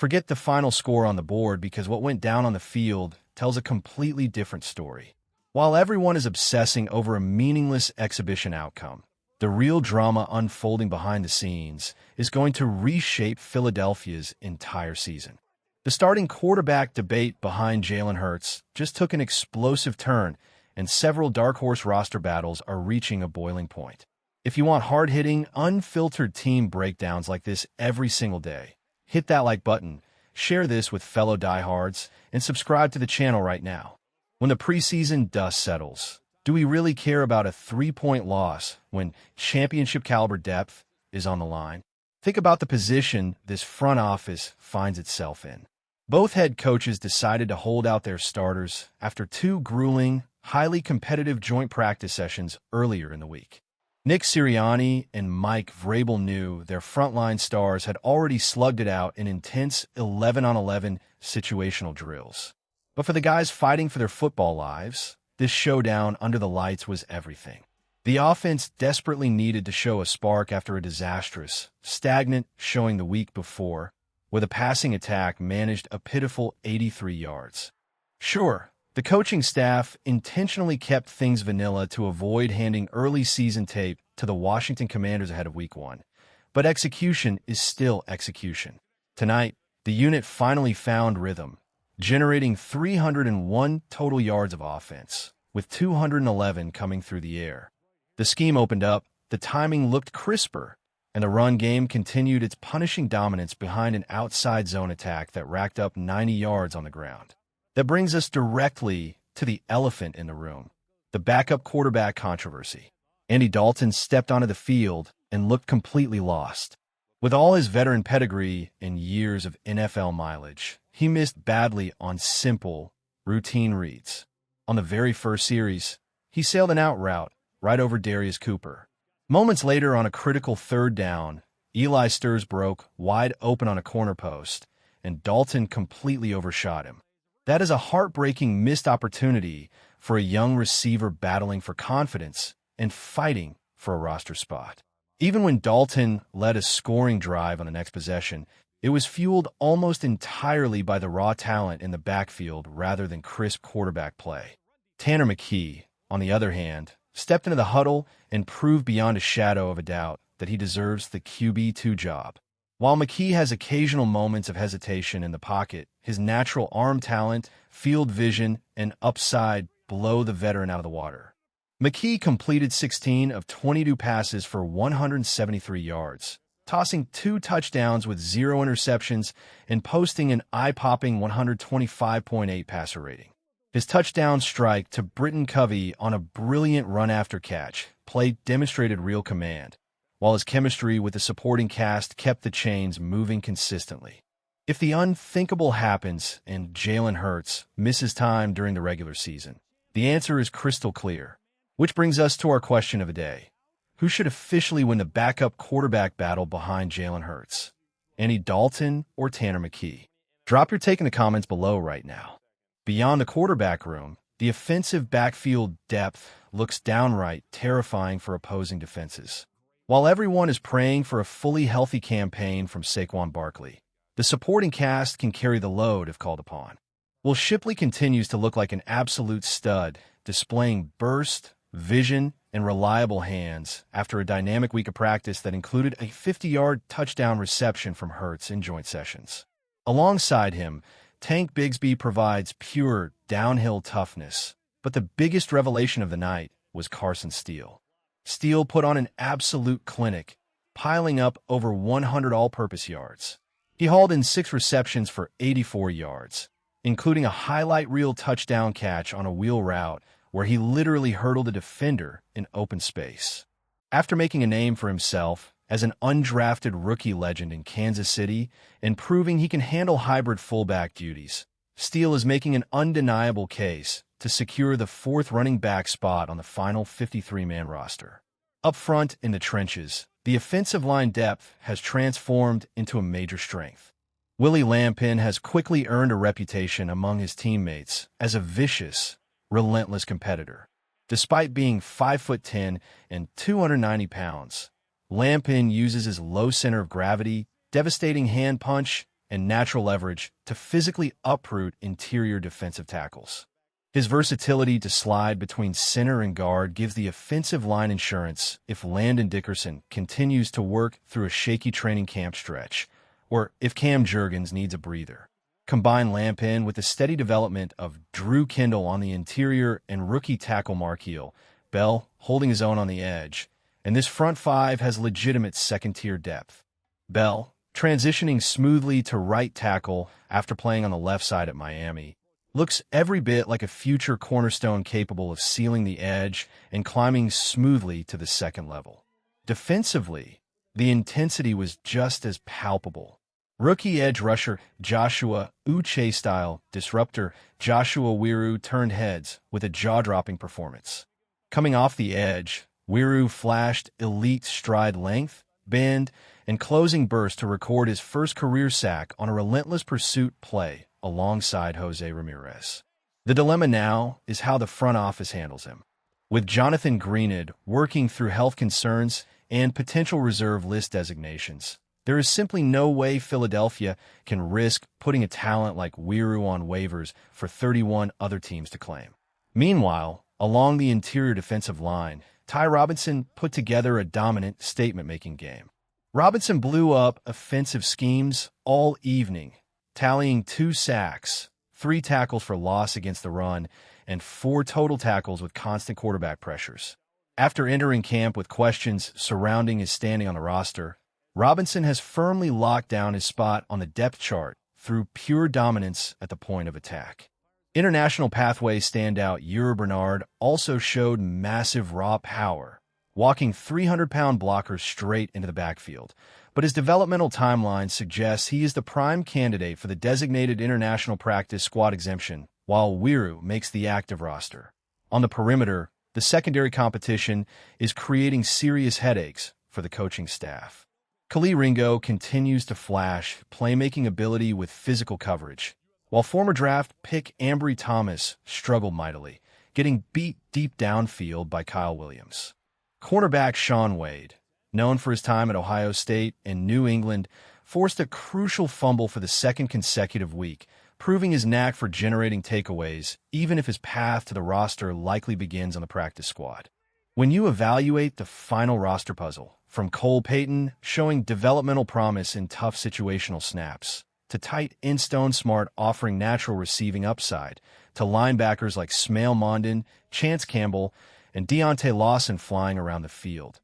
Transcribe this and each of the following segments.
Forget the final score on the board because what went down on the field tells a completely different story. While everyone is obsessing over a meaningless exhibition outcome, the real drama unfolding behind the scenes is going to reshape Philadelphia's entire season. The starting quarterback debate behind Jalen Hurts just took an explosive turn, and several dark horse roster battles are reaching a boiling point. If you want hard-hitting, unfiltered team breakdowns like this every single day, hit that like button, share this with fellow diehards, and subscribe to the channel right now. When the preseason dust settles, do we really care about a 3-point loss when championship-caliber depth is on the line? Think about the position this front office finds itself in. Both head coaches decided to hold out their starters after 2 grueling, highly competitive joint practice sessions earlier in the week. Nick Sirianni and Mike Vrabel knew their frontline stars had already slugged it out in intense 11-on-11 situational drills. But for the guys fighting for their football lives, this showdown under the lights was everything. The offense desperately needed to show a spark after a disastrous, stagnant showing the week before, where the passing attack managed a pitiful 83 yards. Sure, the coaching staff intentionally kept things vanilla to avoid handing early season tape to the Washington Commanders ahead of Week 1, but execution is still execution. Tonight, the unit finally found rhythm, generating 301 total yards of offense, with 211 coming through the air. The scheme opened up, the timing looked crisper, and the run game continued its punishing dominance behind an outside zone attack that racked up 90 yards on the ground. That brings us directly to the elephant in the room, the backup quarterback controversy. Andy Dalton stepped onto the field and looked completely lost. With all his veteran pedigree and years of NFL mileage, he missed badly on simple, routine reads. On the very first series, he sailed an out route right over Darius Cooper. Moments later, on a critical 3rd down, Eli Sturz broke wide open on a corner post, and Dalton completely overshot him. That is a heartbreaking missed opportunity for a young receiver battling for confidence and fighting for a roster spot. Even when Dalton led a scoring drive on the next possession, it was fueled almost entirely by the raw talent in the backfield rather than crisp quarterback play. Tanner McKee, on the other hand, stepped into the huddle and proved beyond a shadow of a doubt that he deserves the QB2 job. While McKee has occasional moments of hesitation in the pocket, his natural arm talent, field vision, and upside blow the veteran out of the water. McKee completed 16 of 22 passes for 173 yards, tossing 2 touchdowns with 0 interceptions and posting an eye-popping 125.8 passer rating. His touchdown strike to Britton Covey on a brilliant run-after-catch play demonstrated real command, while his chemistry with the supporting cast kept the chains moving consistently. If the unthinkable happens and Jalen Hurts misses time during the regular season, the answer is crystal clear. Which brings us to our question of the day. Who should officially win the backup quarterback battle behind Jalen Hurts? Andy Dalton or Tanner McKee? Drop your take in the comments below right now. Beyond the quarterback room, the offensive backfield depth looks downright terrifying for opposing defenses. While everyone is praying for a fully healthy campaign from Saquon Barkley, the supporting cast can carry the load if called upon. Will Shipley continues to look like an absolute stud, displaying burst, vision, and reliable hands after a dynamic week of practice that included a 50-yard touchdown reception from Hurts in joint sessions. Alongside him, Tank Bigsby provides pure downhill toughness, but the biggest revelation of the night was Carson Steele. Steele put on an absolute clinic, piling up over 100 all-purpose yards. He hauled in 6 receptions for 84 yards, including a highlight reel touchdown catch on a wheel route where he literally hurdled a defender in open space. After making a name for himself as an undrafted rookie legend in Kansas City and proving he can handle hybrid fullback duties, Steele is making an undeniable case to secure the 4th running back spot on the final 53-man roster. Up front in the trenches, the offensive line depth has transformed into a major strength. Willie Lampin has quickly earned a reputation among his teammates as a vicious, relentless competitor. Despite being 5'10" and 290 pounds, Lampin uses his low center of gravity, devastating hand punch, and natural leverage to physically uproot interior defensive tackles. His versatility to slide between center and guard gives the offensive line insurance if Landon Dickerson continues to work through a shaky training camp stretch, or if Cam Jurgens needs a breather. Combine Lampin with the steady development of Drew Kendall on the interior and rookie tackle Markeel Bell holding his own on the edge, and this front five has legitimate second-tier depth. Bell, transitioning smoothly to right tackle after playing on the left side at Miami, looks every bit like a future cornerstone capable of sealing the edge and climbing smoothly to the second level. Defensively, the intensity was just as palpable. Rookie edge rusher Joshua Uche-style disruptor Joshua Wiru turned heads with a jaw-dropping performance. Coming off the edge, Wiru flashed elite stride length, bend, and closing burst to record his first career sack on a relentless pursuit play alongside Jose Ramirez. The dilemma now is how the front office handles him. With Jonathan Greenid working through health concerns and potential reserve list designations, there is simply no way Philadelphia can risk putting a talent like Wiru on waivers for 31 other teams to claim. Meanwhile, along the interior defensive line, Ty Robinson put together a dominant statement-making game. Robinson blew up offensive schemes all evening, tallying 2 sacks, 3 tackles for loss against the run, and 4 total tackles with constant quarterback pressures. After entering camp with questions surrounding his standing on the roster, Robinson has firmly locked down his spot on the depth chart through pure dominance at the point of attack. International pathway standout Yuri Bernard also showed massive raw power, walking 300-pound blockers straight into the backfield, but his developmental timeline suggests he is the prime candidate for the designated international practice squad exemption, while Wiru makes the active roster. On the perimeter, the secondary competition is creating serious headaches for the coaching staff. Kali Ringo continues to flash playmaking ability with physical coverage, while former draft pick Ambry Thomas struggled mightily, getting beat deep downfield by Kyle Williams. Cornerback Shaun Wade, known for his time at Ohio State and New England, forced a crucial fumble for the second consecutive week, proving his knack for generating takeaways, even if his path to the roster likely begins on the practice squad. When you evaluate the final roster puzzle, from Cole Payton showing developmental promise in tough situational snaps, to tight end Stone Smart offering natural receiving upside, to linebackers like Smail Mondon, Chance Campbell, and Deontay Lawson flying around the field,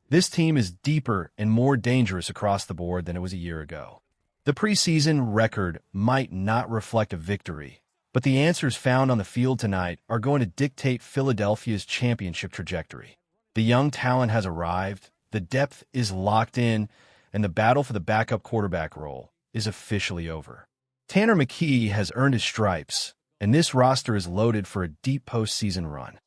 this team is deeper and more dangerous across the board than it was a year ago. The preseason record might not reflect a victory, but the answers found on the field tonight are going to dictate Philadelphia's championship trajectory. The young talent has arrived, the depth is locked in, and the battle for the backup quarterback role is officially over. Tanner McKee has earned his stripes, and this roster is loaded for a deep postseason run.